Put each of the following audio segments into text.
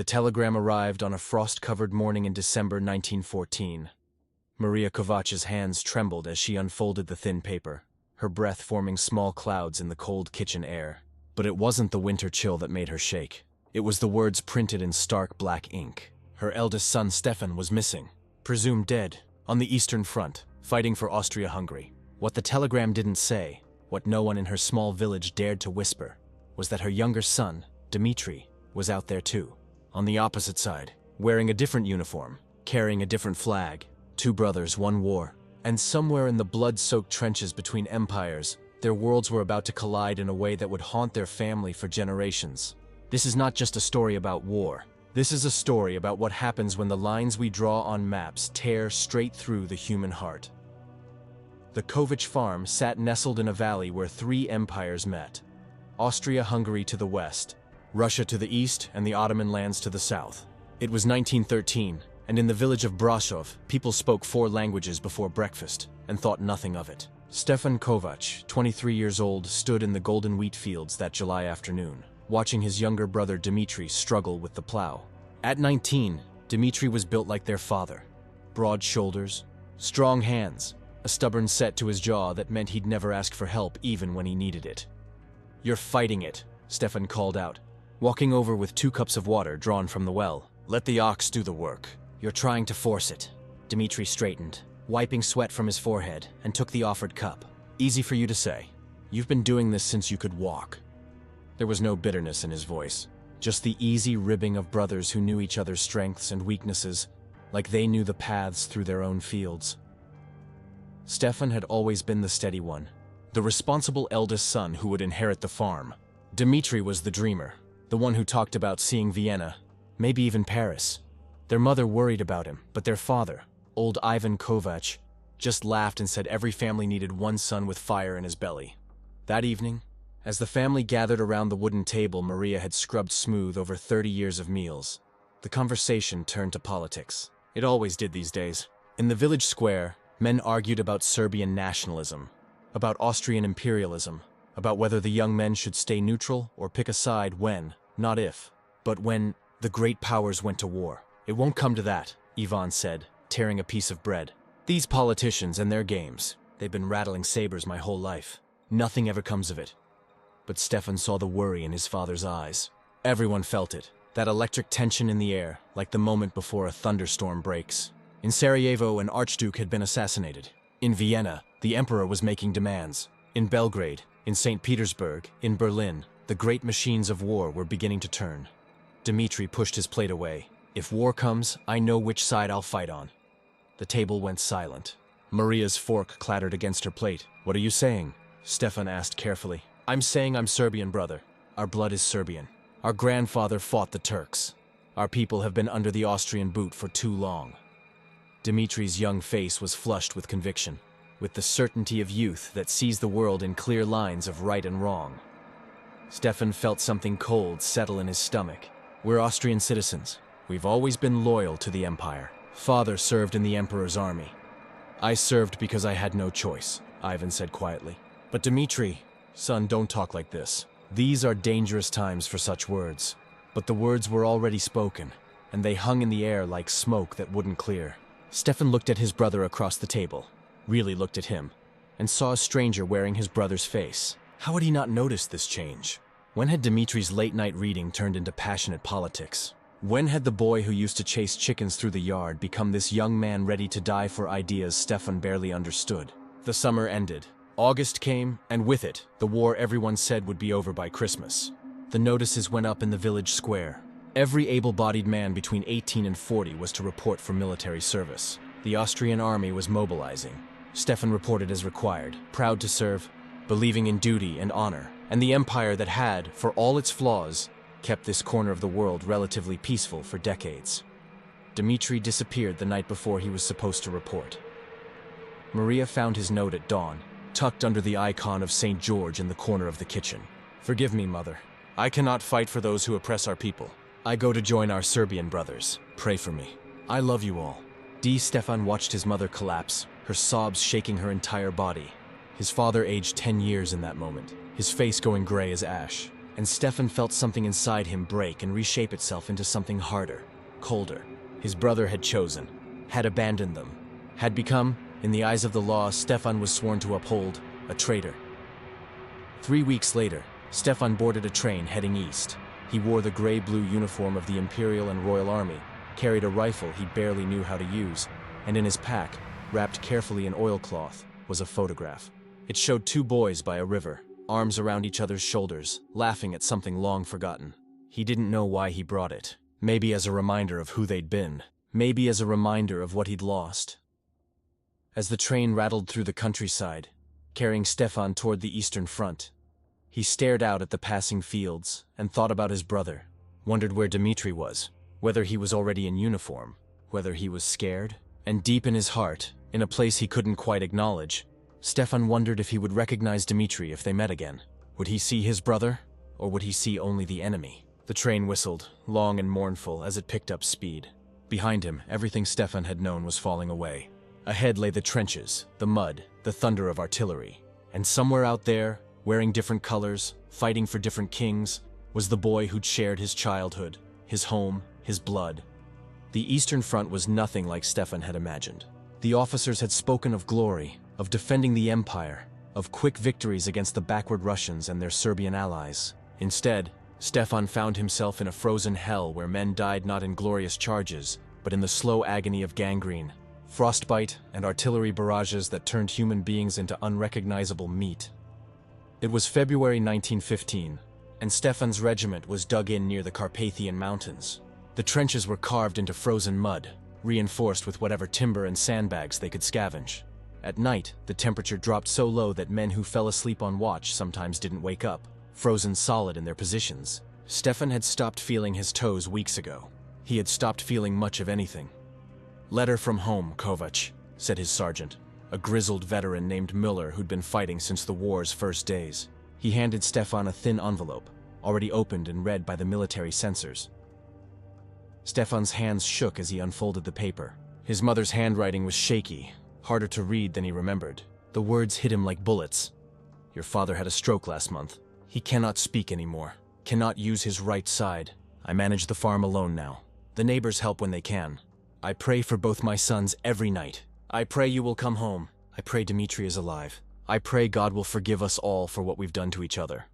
The telegram arrived on a frost-covered morning in December 1914. Maria Kovač's hands trembled as she unfolded the thin paper, her breath forming small clouds in the cold kitchen air. But it wasn't the winter chill that made her shake. It was the words printed in stark black ink. Her eldest son Stefan was missing, presumed dead, on the Eastern Front, fighting for Austria-Hungary. What the telegram didn't say, what no one in her small village dared to whisper, was that her younger son, Dimitri, was out there too. On the opposite side, wearing a different uniform, carrying a different flag. 2 brothers, 1 war. And somewhere in the blood-soaked trenches between empires, their worlds were about to collide in a way that would haunt their family for generations. This is not just a story about war. This is a story about what happens when the lines we draw on maps tear straight through the human heart. The Kovač farm sat nestled in a valley where 3 empires met. Austria-Hungary to the west, Russia to the east, and the Ottoman lands to the south. It was 1913, and in the village of Brasov, people spoke 4 languages before breakfast and thought nothing of it. Stefan Kovač, 23 years old, stood in the golden wheat fields that July afternoon, watching his younger brother Dimitri struggle with the plow. At 19, Dimitri was built like their father. Broad shoulders, strong hands, a stubborn set to his jaw that meant he'd never ask for help even when he needed it. "You're fighting it," Stefan called out, walking over with 2 cups of water drawn from the well. "Let the ox do the work." "You're trying to force it." Dimitri straightened, wiping sweat from his forehead, and took the offered cup. "Easy for you to say. You've been doing this since you could walk." There was no bitterness in his voice, just the easy ribbing of brothers who knew each other's strengths and weaknesses, like they knew the paths through their own fields. Stefan had always been the steady one, the responsible eldest son who would inherit the farm. Dimitri was the dreamer, the one who talked about seeing Vienna, maybe even Paris. Their mother worried about him, but their father, old Ivan Kovač, just laughed and said every family needed one son with fire in his belly. That evening, as the family gathered around the wooden table Maria had scrubbed smooth over 30 years of meals, the conversation turned to politics. It always did these days. In the village square, men argued about Serbian nationalism, about Austrian imperialism, about whether the young men should stay neutral or pick a side when, not if, but when the great powers went to war. "It won't come to that," Ivan said, tearing a piece of bread. "These politicians and their games, they've been rattling sabers my whole life. Nothing ever comes of it." But Stefan saw the worry in his father's eyes. Everyone felt it, that electric tension in the air, like the moment before a thunderstorm breaks. In Sarajevo, an archduke had been assassinated. In Vienna, the emperor was making demands. In Belgrade, in St. Petersburg, in Berlin, the great machines of war were beginning to turn. Dimitri pushed his plate away. "If war comes, I know which side I'll fight on." The table went silent. Maria's fork clattered against her plate. "What are you saying?" Stefan asked carefully. "I'm saying I'm Serbian, brother. Our blood is Serbian. Our grandfather fought the Turks. Our people have been under the Austrian boot for too long." Dimitri's young face was flushed with conviction, with the certainty of youth that sees the world in clear lines of right and wrong. Stefan felt something cold settle in his stomach. "We're Austrian citizens. We've always been loyal to the empire. Father served in the emperor's army. I served because I had no choice," Ivan said quietly. "But Dimitri, son, don't talk like this. These are dangerous times for such words." But the words were already spoken, and they hung in the air like smoke that wouldn't clear. Stefan looked at his brother across the table, really looked at him, and saw a stranger wearing his brother's face. How had he not noticed this change? When had Dimitri's late-night reading turned into passionate politics? When had the boy who used to chase chickens through the yard become this young man ready to die for ideas Stefan barely understood? The summer ended. August came, and with it, the war everyone said would be over by Christmas. The notices went up in the village square. Every able-bodied man between 18 and 40 was to report for military service. The Austrian army was mobilizing. Stefan reported as required, proud to serve, believing in duty and honor, and the empire that had, for all its flaws, kept this corner of the world relatively peaceful for decades. Dimitri disappeared the night before he was supposed to report. Maria found his note at dawn, tucked under the icon of St. George in the corner of the kitchen. "Forgive me, Mother. I cannot fight for those who oppress our people. I go to join our Serbian brothers. Pray for me. I love you all." Stefan watched his mother collapse, her sobs shaking her entire body. His father aged 10 years in that moment, his face going gray as ash. and Stefan felt something inside him break and reshape itself into something harder, colder. His brother had chosen, had abandoned them, had become, in the eyes of the law, Stefan was sworn to uphold, a traitor. 3 weeks later, Stefan boarded a train heading east. He wore the gray-blue uniform of the Imperial and Royal Army, carried a rifle he barely knew how to use, and in his pack, wrapped carefully in oilcloth, was a photograph. It showed 2 boys by a river, arms around each other's shoulders, laughing at something long forgotten. He didn't know why he brought it. Maybe as a reminder of who they'd been. Maybe as a reminder of what he'd lost. As the train rattled through the countryside, carrying Stefan toward the Eastern Front, he stared out at the passing fields and thought about his brother, wondered where Dimitri was, whether he was already in uniform, whether he was scared. And deep in his heart, in a place he couldn't quite acknowledge, Stefan wondered if he would recognize Dimitri if they met again. Would he see his brother, or would he see only the enemy? The train whistled, long and mournful, as it picked up speed. Behind him, everything Stefan had known was falling away. Ahead lay the trenches, the mud, the thunder of artillery. And somewhere out there, wearing different colors, fighting for different kings, was the boy who'd shared his childhood, his home, his blood. The Eastern Front was nothing like Stefan had imagined. The officers had spoken of glory, of defending the empire, of quick victories against the backward Russians and their Serbian allies. Instead, Stefan found himself in a frozen hell where men died not in glorious charges, but in the slow agony of gangrene, frostbite, and artillery barrages that turned human beings into unrecognizable meat. It was February 1915, and Stefan's regiment was dug in near the Carpathian Mountains. The trenches were carved into frozen mud, reinforced with whatever timber and sandbags they could scavenge. At night, the temperature dropped so low that men who fell asleep on watch sometimes didn't wake up, frozen solid in their positions. Stefan had stopped feeling his toes weeks ago. He had stopped feeling much of anything. "Letter from home, Kovač," said his sergeant, a grizzled veteran named Müller who'd been fighting since the war's first days. He handed Stefan a thin envelope, already opened and read by the military censors. Stefan's hands shook as he unfolded the paper. His mother's handwriting was shaky, harder to read than he remembered. The words hit him like bullets. "Your father had a stroke last month. He cannot speak anymore, cannot use his right side. I manage the farm alone now. The neighbors help when they can. I pray for both my sons every night. I pray you will come home. I pray Dimitri is alive. I pray God will forgive us all for what we've done to each other."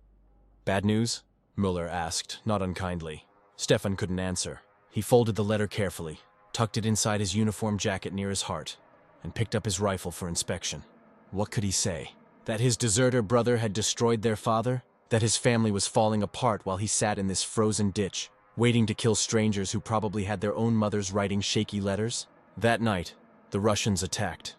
"Bad news?" Müller asked, not unkindly. Stefan couldn't answer. He folded the letter carefully, tucked it inside his uniform jacket near his heart, and picked up his rifle for inspection. What could he say? That his deserter brother had destroyed their father? That his family was falling apart while he sat in this frozen ditch, waiting to kill strangers who probably had their own mothers writing shaky letters? That night, the Russians attacked.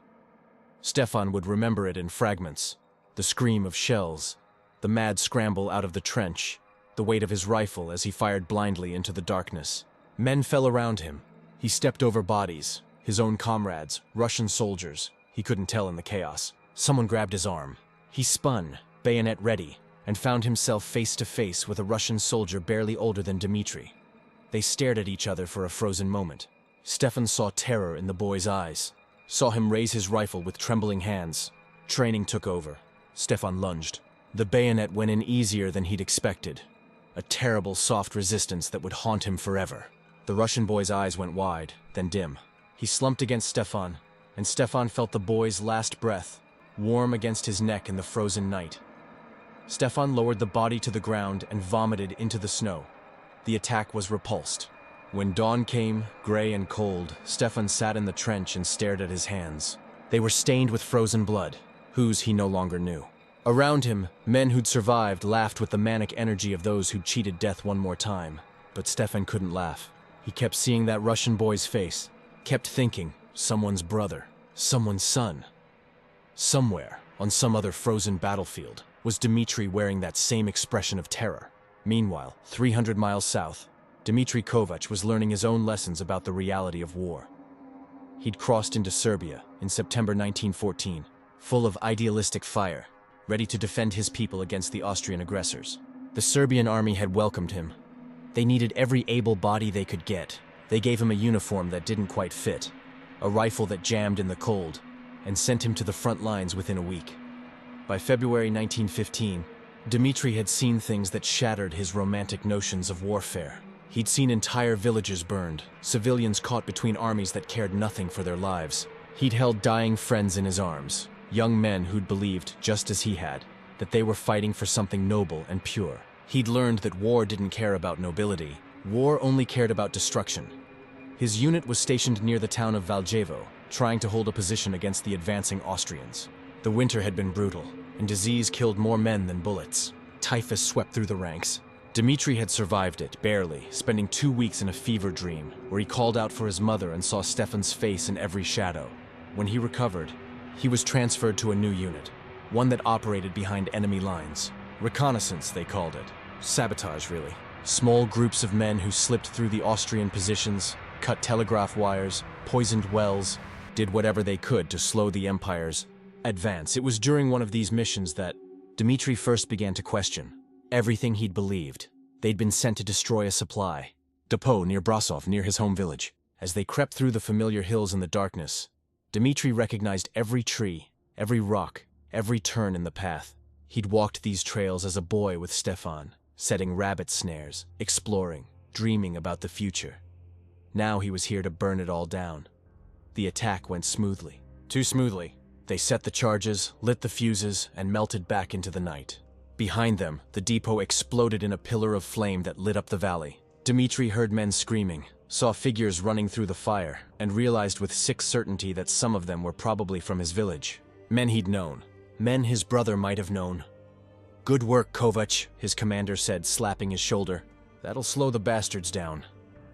Stefan would remember it in fragments. The scream of shells, the mad scramble out of the trench, the weight of his rifle as he fired blindly into the darkness. Men fell around him. He stepped over bodies, his own comrades, Russian soldiers. He couldn't tell in the chaos. Someone grabbed his arm. He spun, bayonet ready, and found himself face to face with a Russian soldier barely older than Dimitri. They stared at each other for a frozen moment. Stefan saw terror in the boy's eyes, saw him raise his rifle with trembling hands. Training took over. Stefan lunged. The bayonet went in easier than he'd expected. A terrible soft resistance that would haunt him forever. The Russian boy's eyes went wide, then dim. He slumped against Stefan, and Stefan felt the boy's last breath, warm against his neck in the frozen night. Stefan lowered the body to the ground and vomited into the snow. The attack was repulsed. When dawn came, gray and cold, Stefan sat in the trench and stared at his hands. They were stained with frozen blood, whose he no longer knew. Around him, men who'd survived laughed with the manic energy of those who'd cheated death one more time. But Stefan couldn't laugh. He kept seeing that Russian boy's face, kept thinking, someone's brother, someone's son. Somewhere, on some other frozen battlefield, was Dimitri wearing that same expression of terror. Meanwhile, 300 miles south, Dimitri Kovač was learning his own lessons about the reality of war. He'd crossed into Serbia in September 1914, full of idealistic fire, ready to defend his people against the Austrian aggressors. The Serbian army had welcomed him. They needed every able body they could get. They gave him a uniform that didn't quite fit, a rifle that jammed in the cold, and sent him to the front lines within a week. By February 1915, Dimitri had seen things that shattered his romantic notions of warfare. He'd seen entire villages burned, civilians caught between armies that cared nothing for their lives. He'd held dying friends in his arms, young men who'd believed, just as he had, that they were fighting for something noble and pure. He'd learned that war didn't care about nobility. War only cared about destruction. His unit was stationed near the town of Valjevo, trying to hold a position against the advancing Austrians. The winter had been brutal, and disease killed more men than bullets. Typhus swept through the ranks. Dimitri had survived it, barely, spending 2 weeks in a fever dream, where he called out for his mother and saw Stefan's face in every shadow. When he recovered, he was transferred to a new unit, one that operated behind enemy lines. Reconnaissance, they called it. Sabotage, really. Small groups of men who slipped through the Austrian positions, cut telegraph wires, poisoned wells, did whatever they could to slow the Empire's advance. It was during one of these missions that Dimitri first began to question everything he'd believed. They'd been sent to destroy a supply depot near Brasov, near his home village. As they crept through the familiar hills in the darkness, Dimitri recognized every tree, every rock, every turn in the path. He'd walked these trails as a boy with Stefan, setting rabbit snares, exploring, dreaming about the future. Now he was here to burn it all down. The attack went smoothly. Too smoothly. They set the charges, lit the fuses, and melted back into the night. Behind them, the depot exploded in a pillar of flame that lit up the valley. Dimitri heard men screaming, saw figures running through the fire, and realized with sick certainty that some of them were probably from his village. Men he'd known. Men his brother might have known. "Good work, Kovač," his commander said, slapping his shoulder. "That'll slow the bastards down."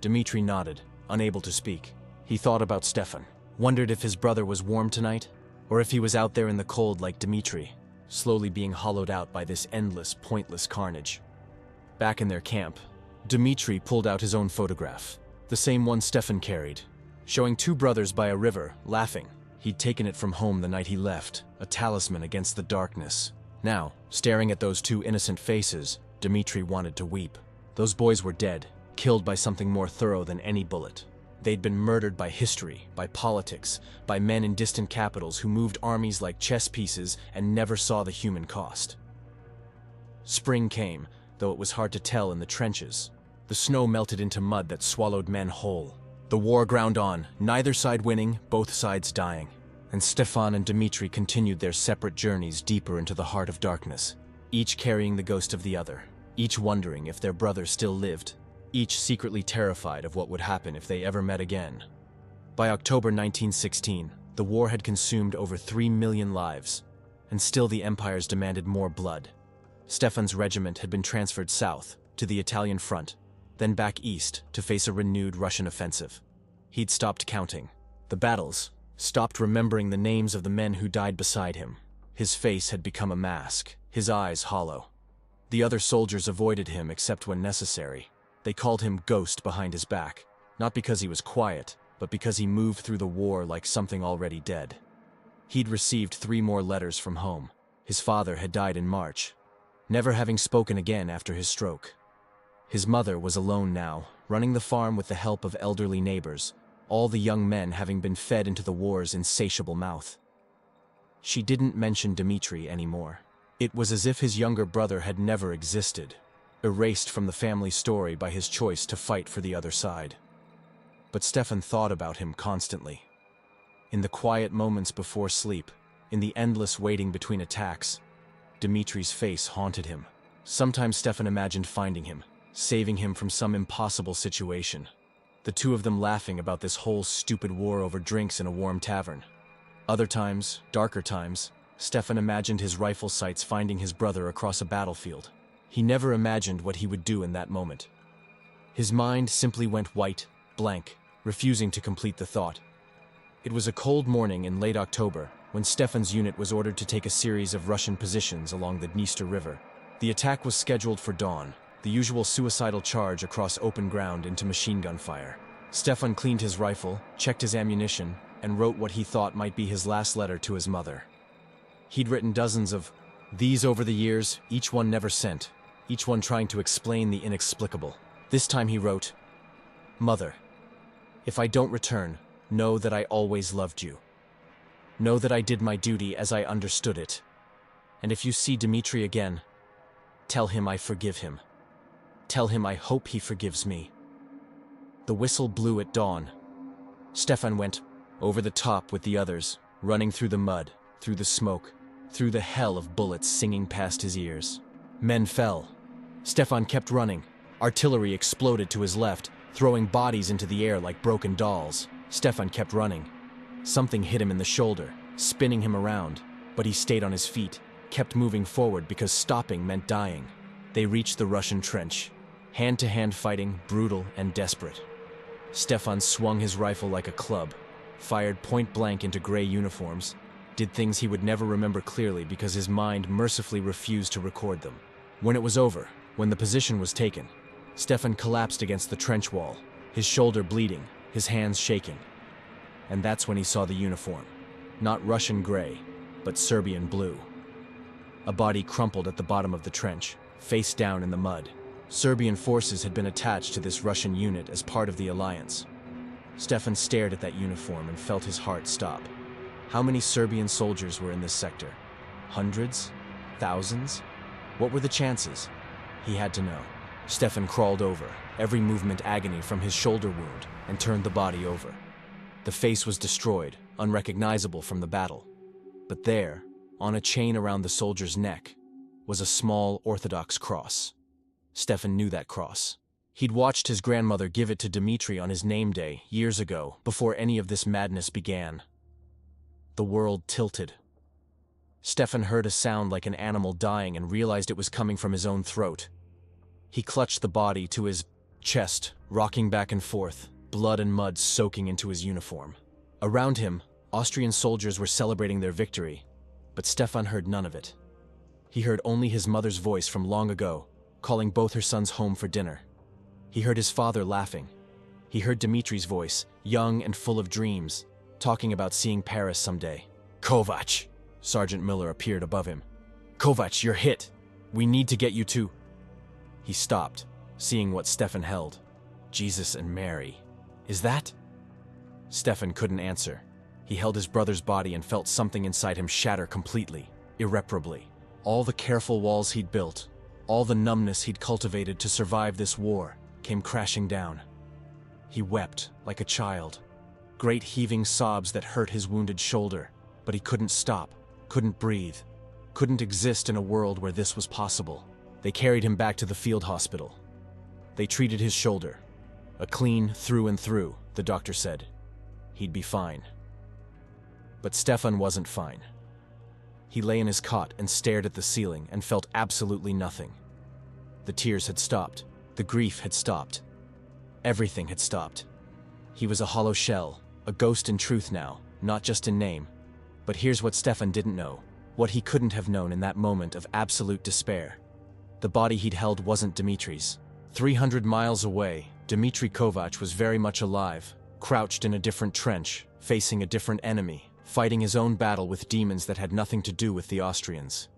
Dimitri nodded, unable to speak. He thought about Stefan, wondered if his brother was warm tonight, or if he was out there in the cold like Dimitri, slowly being hollowed out by this endless, pointless carnage. Back in their camp, Dimitri pulled out his own photograph, the same one Stefan carried, showing two brothers by a river, laughing. He'd taken it from home the night he left, a talisman against the darkness. Now, staring at those two innocent faces, Dimitri wanted to weep. Those boys were dead, killed by something more thorough than any bullet. They'd been murdered by history, by politics, by men in distant capitals who moved armies like chess pieces and never saw the human cost. Spring came, though it was hard to tell in the trenches. The snow melted into mud that swallowed men whole. The war ground on, neither side winning, both sides dying. And Stefan and Dimitri continued their separate journeys deeper into the heart of darkness, each carrying the ghost of the other, each wondering if their brother still lived, each secretly terrified of what would happen if they ever met again. By October 1916, the war had consumed over 3 million lives, and still the empires demanded more blood. Stefan's regiment had been transferred south, to the Italian front, then back east to face a renewed Russian offensive. He'd stopped counting the battles, stopped remembering the names of the men who died beside him. His face had become a mask, his eyes hollow. The other soldiers avoided him except when necessary. They called him Ghost behind his back, not because he was quiet, but because he moved through the war like something already dead. He'd received 3 more letters from home. His father had died in March, never having spoken again after his stroke. His mother was alone now, running the farm with the help of elderly neighbors, all the young men having been fed into the war's insatiable mouth. She didn't mention Dimitri anymore. It was as if his younger brother had never existed, erased from the family story by his choice to fight for the other side. But Stefan thought about him constantly. In the quiet moments before sleep, in the endless waiting between attacks, Dimitri's face haunted him. Sometimes Stefan imagined finding him, saving him from some impossible situation. The two of them laughing about this whole stupid war over drinks in a warm tavern. Other times, darker times, Stefan imagined his rifle sights finding his brother across a battlefield. He never imagined what he would do in that moment. His mind simply went white, blank, refusing to complete the thought. It was a cold morning in late October when Stefan's unit was ordered to take a series of Russian positions along the Dniester River. The attack was scheduled for dawn, the usual suicidal charge across open ground into machine gun fire. Stefan cleaned his rifle, checked his ammunition, and wrote what he thought might be his last letter to his mother. He'd written dozens of these over the years, each one never sent, each one trying to explain the inexplicable. This time he wrote, "Mother, if I don't return, know that I always loved you. Know that I did my duty as I understood it. And if you see Dimitri again, Tell him I forgive him. Tell him I hope he forgives me. The whistle blew at dawn. Stefan went over the top with the others, running through the mud, through the smoke, through the hell of bullets singing past his ears. Men fell. Stefan kept running. Artillery exploded to his left, throwing bodies into the air like broken dolls. Stefan kept running. Something hit him in the shoulder, spinning him around, but he stayed on his feet, kept moving forward because stopping meant dying. They reached the Russian trench. Hand-to-hand fighting, brutal and desperate. Stefan swung his rifle like a club, fired point-blank into gray uniforms, did things he would never remember clearly because his mind mercifully refused to record them. When it was over, when the position was taken, Stefan collapsed against the trench wall, his shoulder bleeding, his hands shaking. And that's when he saw the uniform. Not Russian gray, but Serbian blue. A body crumpled at the bottom of the trench, face down in the mud. Serbian forces had been attached to this Russian unit as part of the alliance. Stefan stared at that uniform and felt his heart stop. How many Serbian soldiers were in this sector? Hundreds? Thousands? What were the chances? He had to know. Stefan crawled over, every movement agony from his shoulder wound, and turned the body over. The face was destroyed, unrecognizable from the battle. But there, on a chain around the soldier's neck, was a small Orthodox cross. Stefan knew that cross. He'd watched his grandmother give it to Dimitri on his name day, years ago, before any of this madness began. The world tilted. Stefan heard a sound like an animal dying and realized it was coming from his own throat. He clutched the body to his chest, rocking back and forth, blood and mud soaking into his uniform. Around him, Austrian soldiers were celebrating their victory, but Stefan heard none of it. He heard only his mother's voice from long ago, calling both her sons home for dinner. He heard his father laughing. He heard Dimitri's voice, young and full of dreams, talking about seeing Paris someday. "Kovač!" Sergeant Miller appeared above him. "Kovač, you're hit! We need to get you to..." He stopped, seeing what Stefan held. Jesus and Mary. Is that? Stefan couldn't answer. He held his brother's body and felt something inside him shatter completely, irreparably. All the careful walls he'd built, all the numbness he'd cultivated to survive this war, came crashing down. He wept like a child. Great heaving sobs that hurt his wounded shoulder, but he couldn't stop, couldn't breathe, couldn't exist in a world where this was possible. They carried him back to the field hospital. They treated his shoulder. A clean through and through, the doctor said. He'd be fine. But Stefan wasn't fine. He lay in his cot and stared at the ceiling and felt absolutely nothing. The tears had stopped. The grief had stopped. Everything had stopped. He was a hollow shell, a ghost in truth now, not just in name. But here's what Stefan didn't know, what he couldn't have known in that moment of absolute despair. The body he'd held wasn't Dimitri's. 300 miles away, Dimitri Kovač was very much alive, crouched in a different trench, facing a different enemy, fighting his own battle with demons that had nothing to do with the Austrians.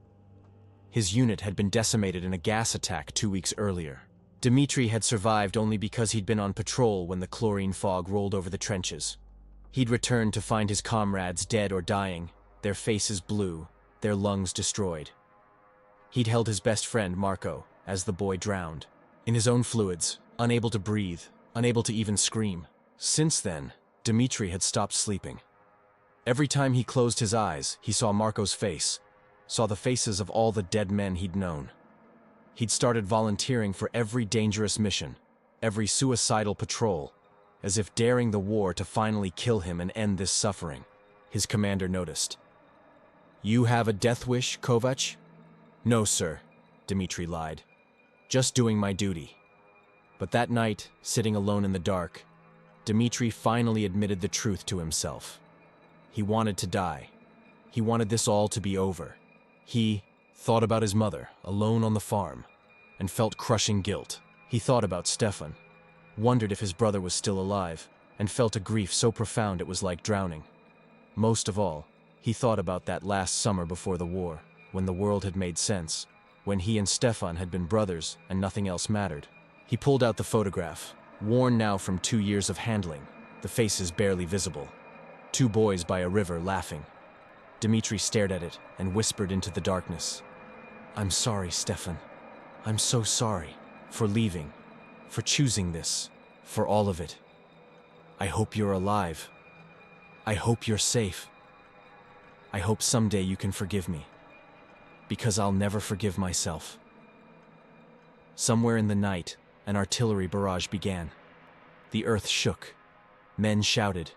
His unit had been decimated in a gas attack 2 weeks earlier. Dimitri had survived only because he'd been on patrol when the chlorine fog rolled over the trenches. He'd returned to find his comrades dead or dying, their faces blue, their lungs destroyed. He'd held his best friend, Marco, as the boy drowned, in his own fluids, unable to breathe, unable to even scream. Since then, Dimitri had stopped sleeping. Every time he closed his eyes, he saw Marco's face, saw the faces of all the dead men he'd known. He'd started volunteering for every dangerous mission, every suicidal patrol, as if daring the war to finally kill him and end this suffering. His commander noticed. "You have a death wish, Kovač?" "No, sir," Dimitri lied. "Just doing my duty." But that night, sitting alone in the dark, Dimitri finally admitted the truth to himself. He wanted to die. He wanted this all to be over. He thought about his mother, alone on the farm, and felt crushing guilt. He thought about Stefan, wondered if his brother was still alive, and felt a grief so profound it was like drowning. Most of all, he thought about that last summer before the war, when the world had made sense, when he and Stefan had been brothers and nothing else mattered. He pulled out the photograph, worn now from 2 years of handling, the faces barely visible. 2 boys by a river laughing. Dimitri stared at it and whispered into the darkness, "I'm sorry, Stefan. I'm so sorry for leaving, for choosing this, for all of it. I hope you're alive. I hope you're safe. I hope someday you can forgive me, because I'll never forgive myself. Somewhere in the night, an artillery barrage began. The earth shook. Men shouted.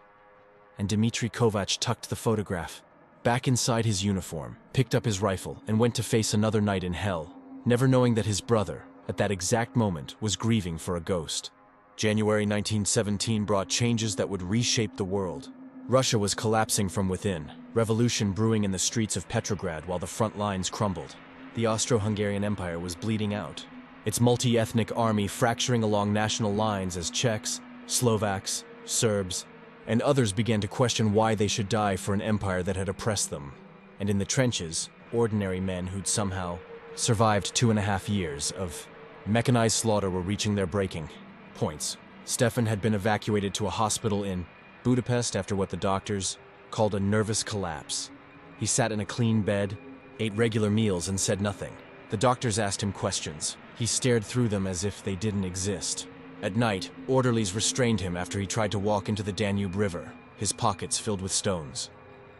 And Dimitri Kovač tucked the photograph back inside his uniform, picked up his rifle, and went to face another night in hell, never knowing that his brother, at that exact moment, was grieving for a ghost. January 1917 brought changes that would reshape the world. Russia was collapsing from within, revolution brewing in the streets of Petrograd while the front lines crumbled. The Austro-Hungarian Empire was bleeding out, its multi-ethnic army fracturing along national lines as Czechs, Slovaks, Serbs, and others began to question why they should die for an empire that had oppressed them. And in the trenches, ordinary men who'd somehow survived 2.5 years of mechanized slaughter were reaching their breaking points. Stefan had been evacuated to a hospital in Budapest after what the doctors called a nervous collapse. He sat in a clean bed, ate regular meals, and said nothing. The doctors asked him questions. He stared through them as if they didn't exist. At night, orderlies restrained him after he tried to walk into the Danube River, his pockets filled with stones.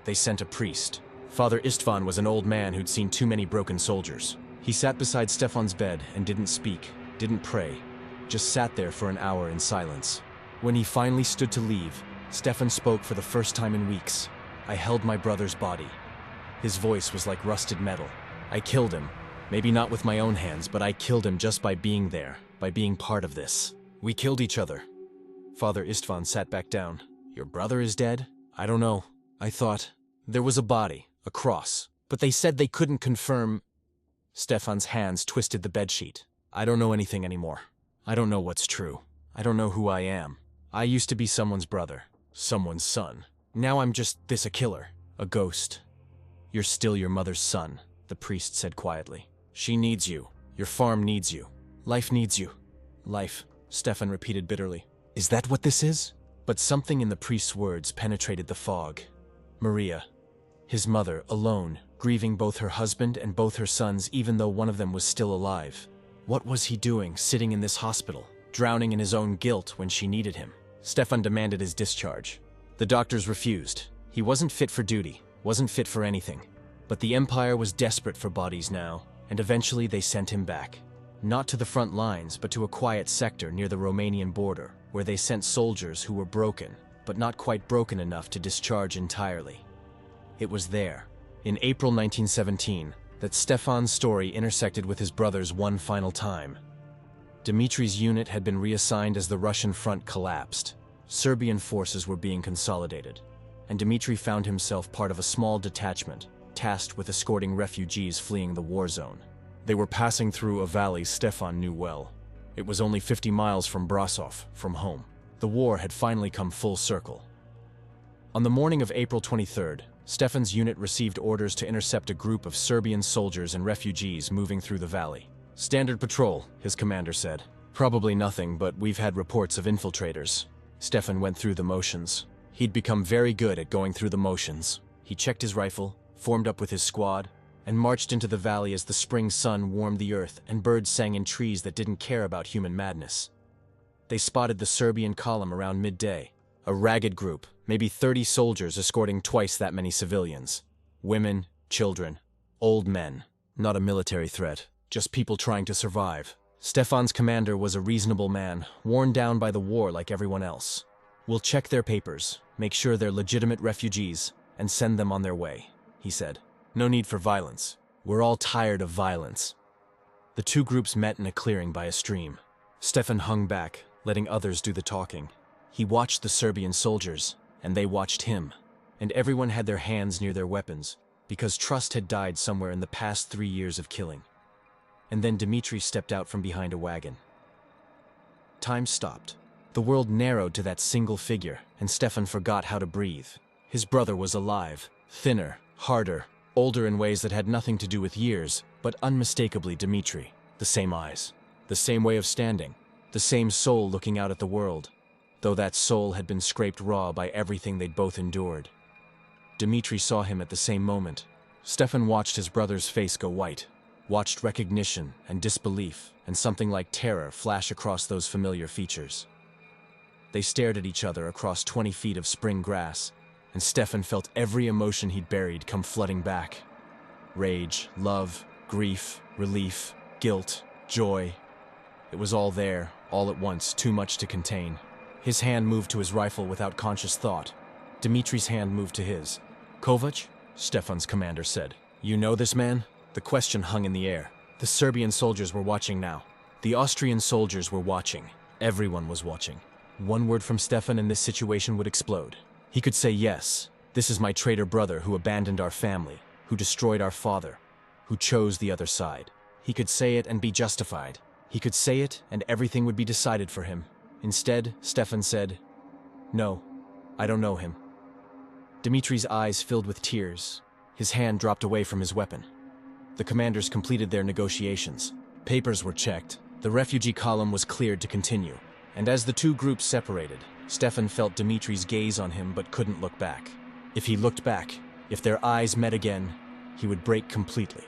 They sent a priest. Father Istvan was an old man who'd seen too many broken soldiers. He sat beside Stefan's bed and didn't speak, didn't pray, just sat there for an hour in silence. When he finally stood to leave, Stefan spoke for the first time in weeks. I held my brother's body. His voice was like rusted metal. I killed him. Maybe not with my own hands, but I killed him just by being there, by being part of this. We killed each other. Father Istvan sat back down. Your brother is dead? I don't know. I thought there was a body, a cross, but they said they couldn't confirm. Stefan's hands twisted the bedsheet. I don't know anything anymore. I don't know what's true. I don't know who I am. I used to be someone's brother, someone's son. Now I'm just a killer, a ghost. You're still your mother's son, the priest said quietly. She needs you. Your farm needs you. Life needs you. Life, Stefan repeated bitterly. Is that what this is? But something in the priest's words penetrated the fog. Maria, his mother, alone, grieving both her husband and both her sons even though one of them was still alive. What was he doing, sitting in this hospital, drowning in his own guilt when she needed him? Stefan demanded his discharge. The doctors refused. He wasn't fit for duty, wasn't fit for anything. But the Empire was desperate for bodies now, and eventually they sent him back. Not to the front lines, but to a quiet sector near the Romanian border, where they sent soldiers who were broken, but not quite broken enough to discharge entirely. It was there, in April 1917, that Stefan's story intersected with his brother's one final time. Dimitri's unit had been reassigned as the Russian front collapsed. Serbian forces were being consolidated, and Dimitri found himself part of a small detachment, tasked with escorting refugees fleeing the war zone. They were passing through a valley Stefan knew well. It was only 50 miles from Brasov, from home. The war had finally come full circle. On the morning of April 23rd, Stefan's unit received orders to intercept a group of Serbian soldiers and refugees moving through the valley. Standard patrol, his commander said. Probably nothing, but we've had reports of infiltrators. Stefan went through the motions. He'd become very good at going through the motions. He checked his rifle, formed up with his squad, and marched into the valley as the spring sun warmed the earth and birds sang in trees that didn't care about human madness. They spotted the Serbian column around midday, a ragged group, maybe 30 soldiers escorting twice that many civilians. Women, children, old men. Not a military threat, just people trying to survive. Stefan's commander was a reasonable man, worn down by the war like everyone else. We'll check their papers, make sure they're legitimate refugees, and send them on their way, he said. No need for violence. We're all tired of violence. The two groups met in a clearing by a stream. Stefan hung back, letting others do the talking. He watched the Serbian soldiers, and they watched him. And everyone had their hands near their weapons, because trust had died somewhere in the past 3 years of killing. And then Dimitri stepped out from behind a wagon. Time stopped. The world narrowed to that single figure, and Stefan forgot how to breathe. His brother was alive, thinner, harder, older in ways that had nothing to do with years, but unmistakably Dimitri. The same eyes, the same way of standing, the same soul looking out at the world, though that soul had been scraped raw by everything they'd both endured. Dimitri saw him at the same moment. Stefan watched his brother's face go white. watched recognition and disbelief and something like terror flash across those familiar features. They stared at each other across 20 feet of spring grass, and Stefan felt every emotion he'd buried come flooding back. Rage, love, grief, relief, guilt, joy. It was all there, all at once, too much to contain. His hand moved to his rifle without conscious thought. Dimitri's hand moved to his. "Kovač?" Stefan's commander said. "You know this man?" The question hung in the air. The Serbian soldiers were watching now. The Austrian soldiers were watching. Everyone was watching. One word from Stefan and this situation would explode. He could say, "Yes, this is my traitor brother who abandoned our family, who destroyed our father, who chose the other side." He could say it and be justified. He could say it and everything would be decided for him. Instead, Stefan said, "No, I don't know him." Dimitri's eyes filled with tears. His hand dropped away from his weapon. The commanders completed their negotiations. Papers were checked. The refugee column was cleared to continue. And as the two groups separated, Stefan felt Dimitri's gaze on him but couldn't look back. If he looked back, if their eyes met again, he would break completely.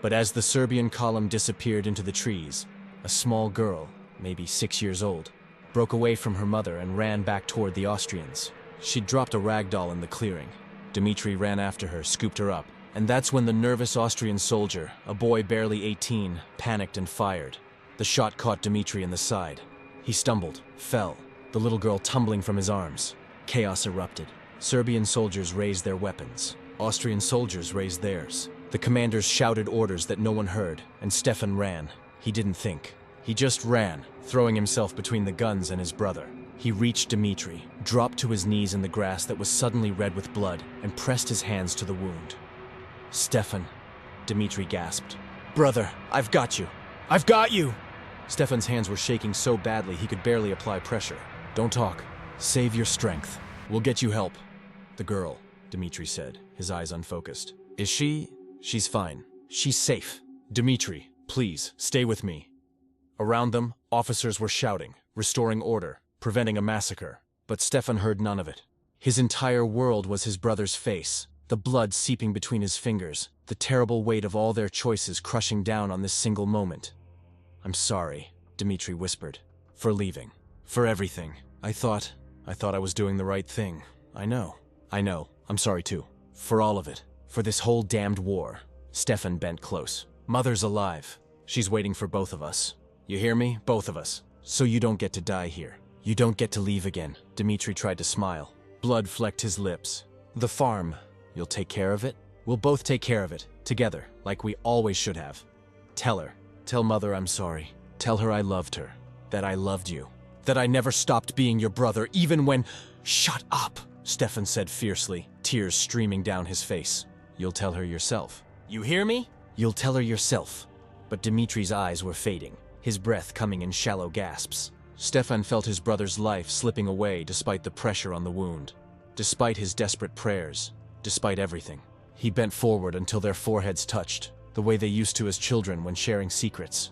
But as the Serbian column disappeared into the trees, a small girl, maybe 6 years old, broke away from her mother and ran back toward the Austrians. She'd dropped a rag doll in the clearing. Dimitri ran after her, scooped her up, and that's when the nervous Austrian soldier, a boy barely 18, panicked and fired. The shot caught Dimitri in the side. He stumbled, fell, the little girl tumbling from his arms. Chaos erupted. Serbian soldiers raised their weapons. Austrian soldiers raised theirs. The commanders shouted orders that no one heard, and Stefan ran. He didn't think. He just ran, throwing himself between the guns and his brother. He reached Dimitri, dropped to his knees in the grass that was suddenly red with blood, and pressed his hands to the wound. "Stefan," Dimitri gasped. "Brother, I've got you! I've got you!" Stefan's hands were shaking so badly he could barely apply pressure. "Don't talk. Save your strength. We'll get you help." "The girl," Dimitri said, his eyes unfocused. "Is she?" "She's fine. She's safe. Dimitri, please, stay with me." Around them, officers were shouting, restoring order, preventing a massacre. But Stefan heard none of it. His entire world was his brother's face, the blood seeping between his fingers, the terrible weight of all their choices crushing down on this single moment. "I'm sorry," Dimitri whispered, "for leaving, for everything. I thought I was doing the right thing. I know. I'm sorry too. For all of it. For this whole damned war." Stefan bent close. "Mother's alive. She's waiting for both of us. You hear me? Both of us. So you don't get to die here. You don't get to leave again." Dimitri tried to smile. Blood flecked his lips. "The farm. You'll take care of it? We'll both take care of it, together, like we always should have. Tell her. Tell Mother I'm sorry. Tell her I loved her. That I loved you. That I never stopped being your brother, even when—" "Shut up!" Stefan said fiercely, tears streaming down his face. "You'll tell her yourself. You hear me? You'll tell her yourself." But Dimitri's eyes were fading, his breath coming in shallow gasps. Stefan felt his brother's life slipping away despite the pressure on the wound, despite his desperate prayers, despite everything. He bent forward until their foreheads touched, the way they used to as children when sharing secrets.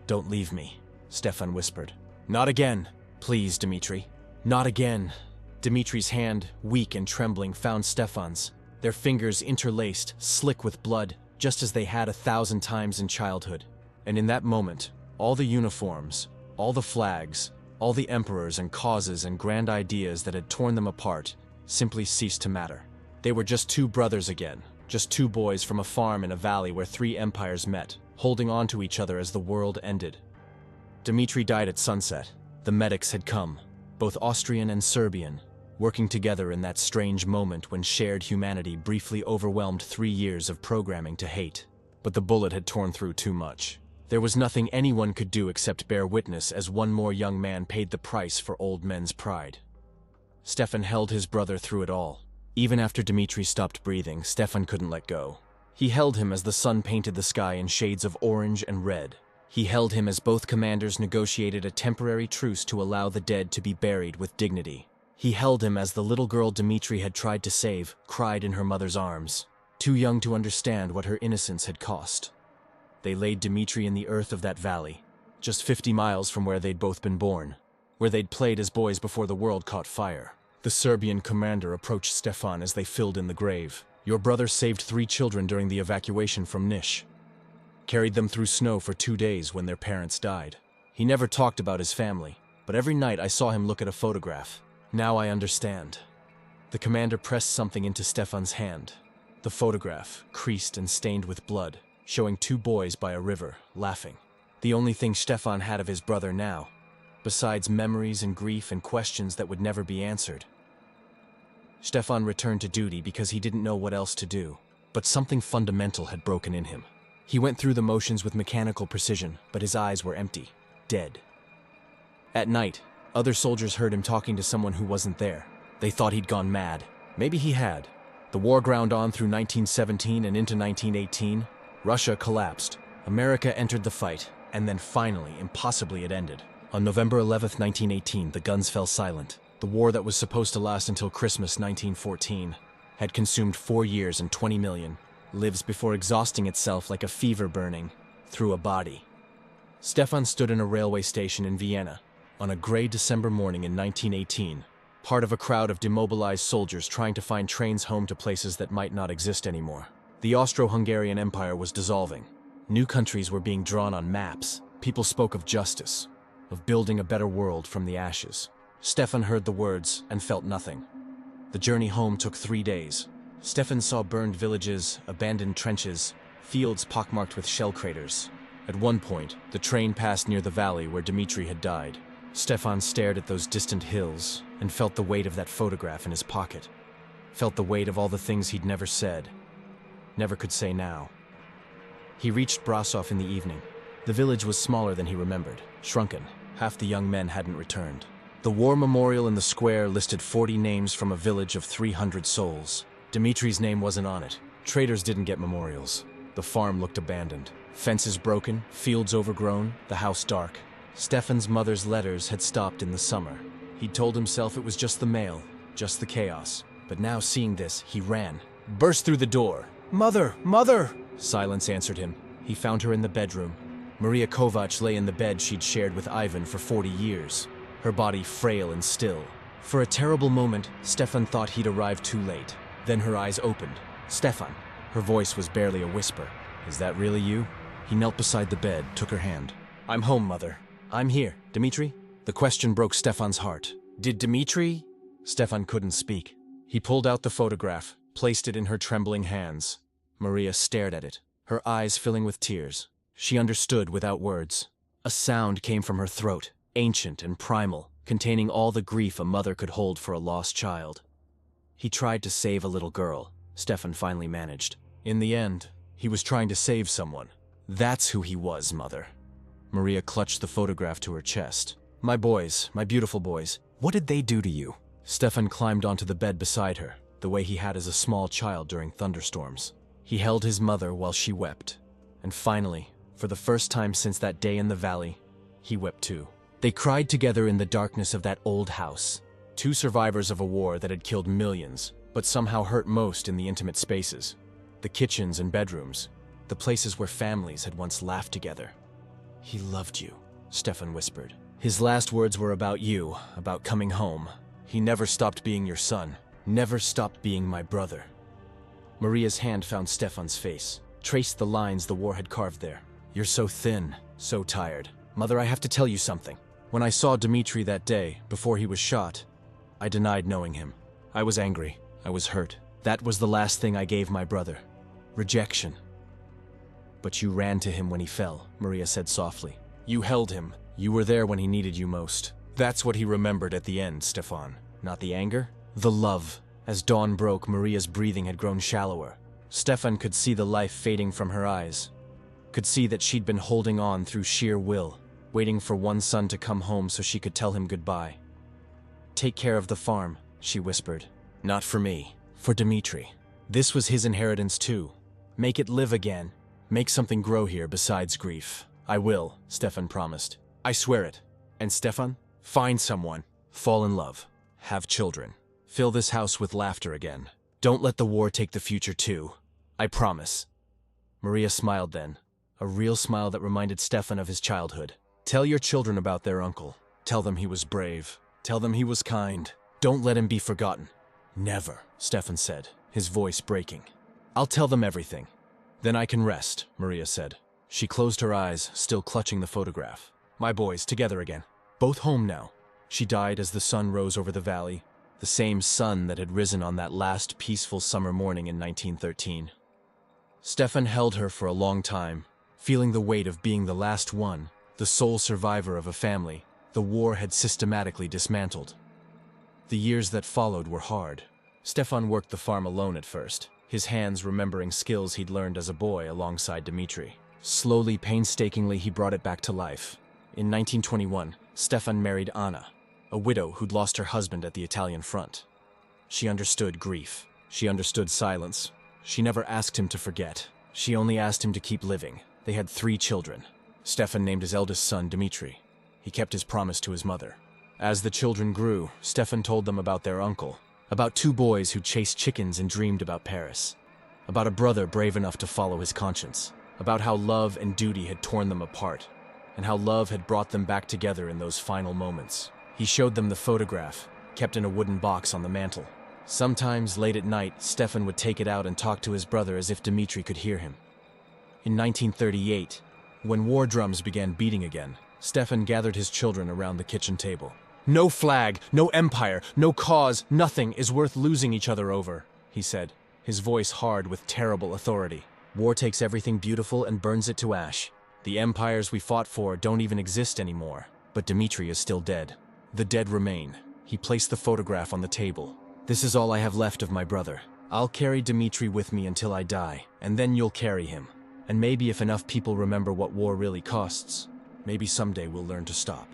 "Don't leave me," Stefan whispered. "Not again. Please, Dimitri. Not again." Dimitri's hand, weak and trembling, found Stefan's, their fingers interlaced, slick with blood, just as they had 1,000 times in childhood. And in that moment, all the uniforms, all the flags, all the emperors and causes and grand ideas that had torn them apart simply ceased to matter. They were just two brothers again, just two boys from a farm in a valley where 3 empires met, holding on to each other as the world ended. Dimitri died at sunset. The medics had come, both Austrian and Serbian, working together in that strange moment when shared humanity briefly overwhelmed 3 years of programming to hate. But the bullet had torn through too much. There was nothing anyone could do except bear witness as one more young man paid the price for old men's pride. Stefan held his brother through it all. Even after Dimitri stopped breathing, Stefan couldn't let go. He held him as the sun painted the sky in shades of orange and red. He held him as both commanders negotiated a temporary truce to allow the dead to be buried with dignity. He held him as the little girl Dimitri had tried to save cried in her mother's arms, too young to understand what her innocence had cost. They laid Dimitri in the earth of that valley, just 50 miles from where they'd both been born, where they'd played as boys before the world caught fire. The Serbian commander approached Stefan as they filled in the grave. "Your brother saved 3 children during the evacuation from Niš." Carried them through snow for 2 days when their parents died. He never talked about his family, but every night I saw him look at a photograph. Now I understand. The commander pressed something into Stefan's hand. The photograph, creased and stained with blood, showing 2 boys by a river, laughing. The only thing Stefan had of his brother now, besides memories and grief and questions that would never be answered. Stefan returned to duty because he didn't know what else to do, but something fundamental had broken in him. He went through the motions with mechanical precision, but his eyes were empty, dead. At night, other soldiers heard him talking to someone who wasn't there. They thought he'd gone mad. Maybe he had. The war ground on through 1917 and into 1918. Russia collapsed. America entered the fight, and then finally, impossibly, it ended. On November 11th, 1918, the guns fell silent. The war that was supposed to last until Christmas 1914 had consumed 4 years and 20 million lives before exhausting itself like a fever burning through a body. Stefan stood in a railway station in Vienna on a gray December morning in 1918, part of a crowd of demobilized soldiers trying to find trains home to places that might not exist anymore. The Austro-Hungarian Empire was dissolving. New countries were being drawn on maps. People spoke of justice, of building a better world from the ashes. Stefan heard the words and felt nothing. The journey home took 3 days. Stefan saw burned villages, abandoned trenches, fields pockmarked with shell craters. At one point, the train passed near the valley where Dimitri had died. Stefan stared at those distant hills and felt the weight of that photograph in his pocket. Felt the weight of all the things he'd never said, never could say now. He reached Brasov in the evening. The village was smaller than he remembered, shrunken. Half the young men hadn't returned. The war memorial in the square listed 40 names from a village of 300 souls. Dimitri's name wasn't on it. Traders didn't get memorials. The farm looked abandoned. Fences broken, fields overgrown, the house dark. Stefan's mother's letters had stopped in the summer. He'd told himself it was just the mail, just the chaos. But now seeing this, he ran, burst through the door. "Mother! Mother!" Silence answered him. He found her in the bedroom. Maria Kovač lay in the bed she'd shared with Ivan for 40 years, her body frail and still. For a terrible moment, Stefan thought he'd arrived too late. Then her eyes opened. "Stefan." Her voice was barely a whisper. "Is that really you?" He knelt beside the bed, took her hand. "I'm home, Mother. I'm here. Dimitri?" The question broke Stefan's heart. "Did Dimitri?" Stefan couldn't speak. He pulled out the photograph, placed it in her trembling hands. Maria stared at it, her eyes filling with tears. She understood without words. A sound came from her throat, ancient and primal, containing all the grief a mother could hold for a lost child. He tried to save a little girl, Stefan finally managed. In the end, he was trying to save someone. That's who he was, Mother. Maria clutched the photograph to her chest. "My boys, my beautiful boys, what did they do to you?" Stefan climbed onto the bed beside her, the way he had as a small child during thunderstorms. He held his mother while she wept. And finally, for the first time since that day in the valley, he wept too. They cried together in the darkness of that old house. 2 survivors of a war that had killed millions, but somehow hurt most in the intimate spaces. The kitchens and bedrooms, the places where families had once laughed together. "He loved you," Stefan whispered. "His last words were about you, about coming home. He never stopped being your son, never stopped being my brother." Maria's hand found Stefan's face, traced the lines the war had carved there. "You're so thin, so tired. Mother, I have to tell you something. When I saw Dimitri that day, before he was shot, I denied knowing him. I was angry. I was hurt. That was the last thing I gave my brother. Rejection. But you ran to him when he fell," Maria said softly. "You held him. You were there when he needed you most. That's what he remembered at the end, Stefan. Not the anger, the love." As dawn broke, Maria's breathing had grown shallower. Stefan could see the life fading from her eyes. Could see that she'd been holding on through sheer will, waiting for one son to come home so she could tell him goodbye. "Take care of the farm," she whispered. "Not for me, for Dimitri. This was his inheritance too. Make it live again. Make something grow here besides grief." "I will," Stefan promised. "I swear it. And Stefan, find someone. Fall in love. Have children. Fill this house with laughter again. Don't let the war take the future too. I promise." Maria smiled then, a real smile that reminded Stefan of his childhood. "Tell your children about their uncle. Tell them he was brave. Tell them he was kind. Don't let him be forgotten." "Never," Stefan said, his voice breaking. "I'll tell them everything. Then I can rest," Maria said. She closed her eyes, still clutching the photograph. My boys, together again. Both home now. She died as the sun rose over the valley, the same sun that had risen on that last peaceful summer morning in 1913. Stefan held her for a long time, feeling the weight of being the last one, the sole survivor of a family the war had systematically dismantled. The years that followed were hard. Stefan worked the farm alone at first, his hands remembering skills he'd learned as a boy alongside Dimitri. Slowly, painstakingly, he brought it back to life. In 1921, Stefan married Anna, a widow who'd lost her husband at the Italian front. She understood grief. She understood silence. She never asked him to forget. She only asked him to keep living. They had 3 children. Stefan named his eldest son Dimitri. He kept his promise to his mother. As the children grew, Stefan told them about their uncle, about 2 boys who chased chickens and dreamed about Paris, about a brother brave enough to follow his conscience, about how love and duty had torn them apart, and how love had brought them back together in those final moments. He showed them the photograph, kept in a wooden box on the mantel. Sometimes, late at night, Stefan would take it out and talk to his brother as if Dimitri could hear him. In 1938, when war drums began beating again, Stefan gathered his children around the kitchen table. No flag, no empire, no cause, nothing is worth losing each other over, he said, his voice hard with terrible authority. War takes everything beautiful and burns it to ash. The empires we fought for don't even exist anymore, but Dimitri is still dead. The dead remain. He placed the photograph on the table. This is all I have left of my brother. I'll carry Dimitri with me until I die, and then you'll carry him. And maybe if enough people remember what war really costs, maybe someday we'll learn to stop.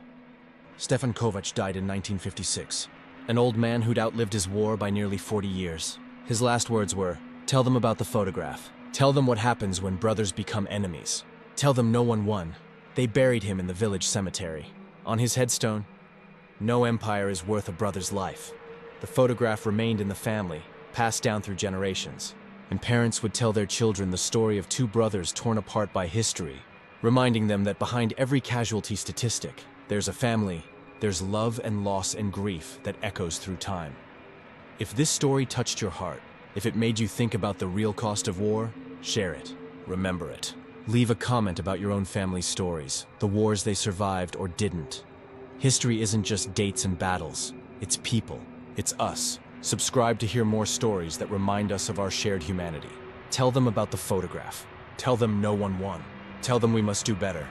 Stefan Kovač died in 1956, an old man who'd outlived his war by nearly 40 years. His last words were, "Tell them about the photograph. Tell them what happens when brothers become enemies. Tell them no one won." They buried him in the village cemetery. On his headstone, "No empire is worth a brother's life." The photograph remained in the family, passed down through generations, and parents would tell their children the story of 2 brothers torn apart by history, reminding them that behind every casualty statistic, there's a family, there's love and loss and grief that echoes through time. If this story touched your heart, if it made you think about the real cost of war, share it, remember it. Leave a comment about your own family's stories, the wars they survived or didn't. History isn't just dates and battles, it's people, it's us. Subscribe to hear more stories that remind us of our shared humanity. Tell them about the photograph. Tell them no one won. Tell them we must do better.